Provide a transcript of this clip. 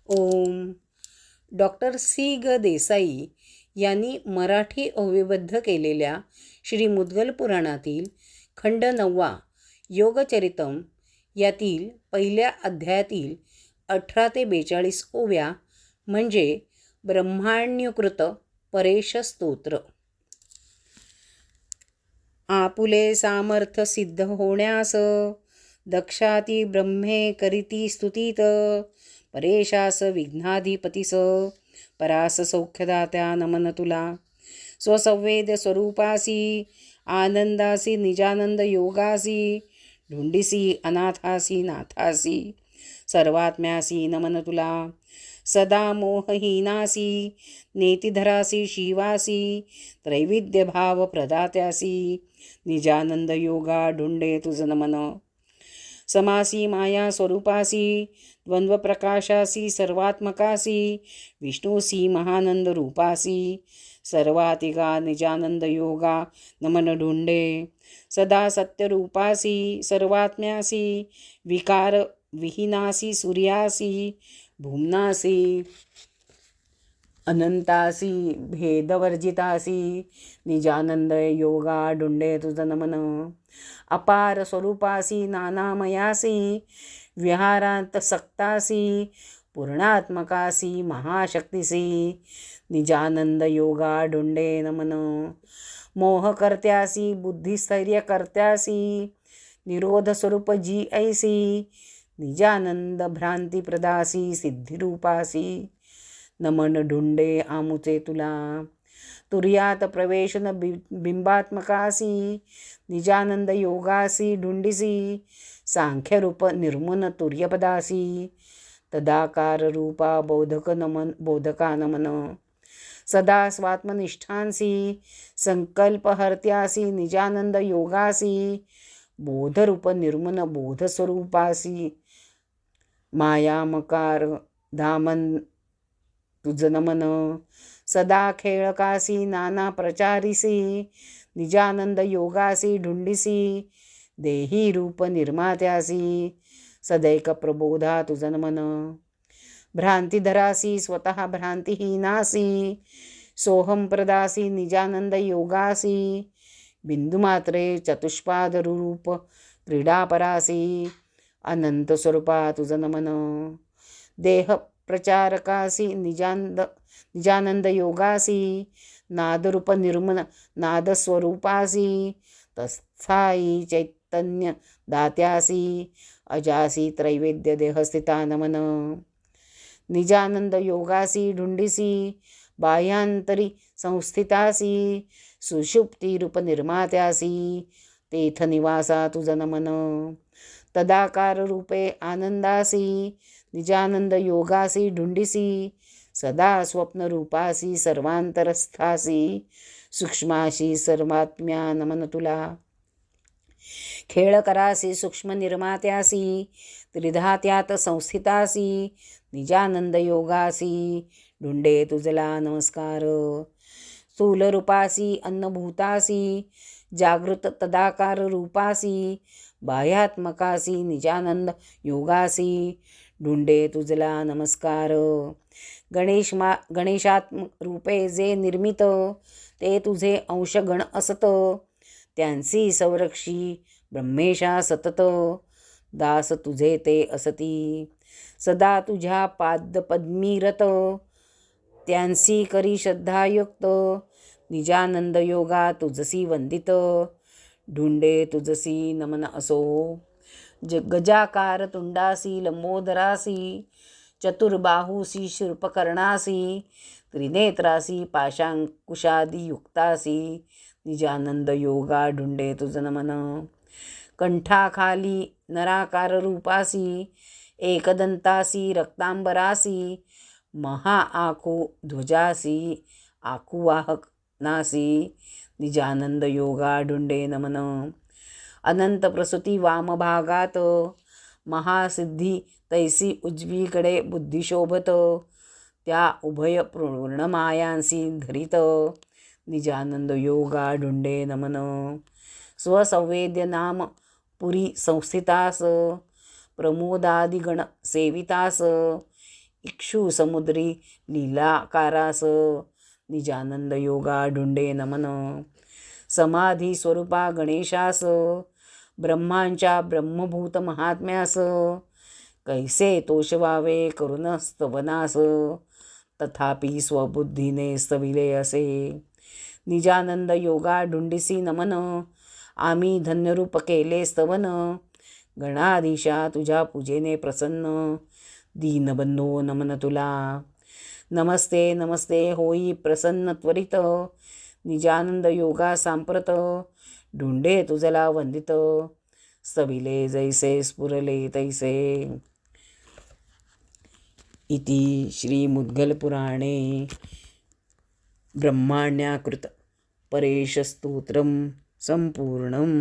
ओम. Doctor C. ग. देसाई यांनी मराठी अविबद्ध केलेल्या श्री मुद्गल पुराणातील खंड 9 योगचरितम यातील पहिल्या अध्यायातील 18 ते 42 ओव्या म्हणजे ब्रह्माण्यकृत परेश स्तोत्र. आपुले सामर्थ्य सिद्ध होण्यास दक्षाती ब्रह्मे करीती स्तुतीत परेशास विघ्नाधिपतीस परास सौख्यदात्या नमन तुला. स्वसंवेद्य स्वरूपासी आनंदासी निजानंद योगासी ढुंडीसी अनाथासी नाथासी सर्वात्म्यासी नमन तुला. सदा मोहहीनासी नेतिधरासी शिवासी त्रैविध्य भाव प्रदात्यासी निजानंद योगा ढुंडे तुझ नमन. समासी माया स्वरूपासी द्वंद्व प्रकाशासी सर्वात्मकासी विष्णुसी महानंद रूपासी सर्वातिगा निजानंद योगा नमन ढुंडे. सदा सत्यरूपासी सर्वात्म्यासी विकार विहीनासी सूर्यासी भुम्नासी अनंतासी भेदवर्जितासी निजानंद योगा ढुंडे तुझ नमन. अपार स्वरूपासी नानामयासी विहारांत सक्तासी पूर्णात्मकासी महाशक्तिसी निजानंद योगा ढुंडे नमन. मोह करत्यासी बुद्धिस्थैर्य करत्यासी निरोध स्वरूप जी ऐसी निजानंद भ्रांती प्रदासी सिद्धिरूपासी नमन ढुंडे आमुचे तुला. तुर्यात प्रवेशन बिंबात्मकासी निजानंद योगासी ढुंडीसी सांख्यरूप निर्मन तुर्यपदासी तदाकार रूपा बोधका नमन. सदा स्वात्मनिष्ठांसी संकल्पहर्त्यासी निजानंद योगासी बोधरूप निर्मन बोधस्वरूपासी मायामकार धामन तुझ नमन. सदा खेळकासी नाना प्रचारिसी निजानंद योगासी ढुंडीसी देही रूप निर्मात्यासी सदैक प्रबोधा तुझ नमन. भ्रांतिधरासी स्वतः भ्रांतिहीनासी सोहम प्रदासी निजानंद योगासी बिंदुमात्रे चतुष्पाद रूप क्रीडापरासी अनंत स्वरूपा तुझ नमन. देह प्रचारकासी निजानंद योगासी नादरूप निर्मन नादस्वरूपासी तस्थायी चैतन्य दात्यासी अजासी त्रैवेद्य देहस्थिता नमन. निजानंद योगासी ढुंडीसी बाह्यांतरी संस्थितासी सुषुप्ती रूप निर्मात्यासी तेथ निवासा तुझ नमन. तदाकार रूपे आनंदासी निजानंद योगासी ढुंडीसी सदा स्वप्न रूपासी सर्वांतरस्थासी सूक्ष्माशी सर्वात्म्या नमन तुला. खेळ करासी सूक्ष्म निर्मात्यासी त्रिधात्यात संस्थितासी निजानंद योगासी ढुंडे तुझला नमस्कार. स्थूल रूपासी अन्नभूतासी जागृत तदाकार रूपासी बाह्यात्मकासी निजानंद योगासी ढुंडे तुझला नमस्कार. गणेशात्मक रूपे जे निर्मित ते तुझे अंशगण असत त्यांची संरक्षी ब्रह्मेशा सतत दास तुझे ते असती. सदा तुझ्या पादपद्मीरत त्यांसी करी श्रद्धायुक्त निजानंद योगा तुझसी वंदित ढुंडे तुझसी नमन असो. गजाकार तुंडासी लंबोदरासी चतुर्बाहूसी शूर्पकर्णासी त्रिनेत्रासी पाशांकुशादी युक्तासी निजानंद योगा ढुंडे तुझ नमन. कंठाखाली नराकार रूपासी एकदंतासी रक्तांबरासी महाआखू ध्वजासी आकुवाहक नासी निजानंद योगा ढुंडे नमन. अनंत प्रसूती वामभागात महासिद्धी तैसी उजवीकडे बुद्धिशोभत त्या उभय पूर्णमायांसी धरित निजानंद योगा ढुंडे नमन. स्वसंवेद्य नाम पुरी संस्थितास प्रमोदादिगण सेवितास इक्षु समुद्री लीलाकारास निजानंद योगा ढुंडे नमन समाधी स्वरूपा गणेशास ब्रह्मांच्या ब्रह्मभूत महात्म्यास कैसे तोषवावे करून स्तवनास तथापि स्वबुद्धीने स्तविले असे निजानंद योगा ढुंडिसी नमन आम्ही धन्यरूप केले स्तवन गणाधीशा तुझ्या पूजेने प्रसन्न दीनबंधो नमन तुला नमस्ते नमस्ते होई प्रसन्न त्वरित निजानंद योगा सांप्रत ढुंडे तुझला वंदित स्तविले जैसे स्फुरले तैसे इति श्रीमुद्गलपुराणे ब्रह्माण्याकृत परेशस्तोत्रं सम्पूर्णम्।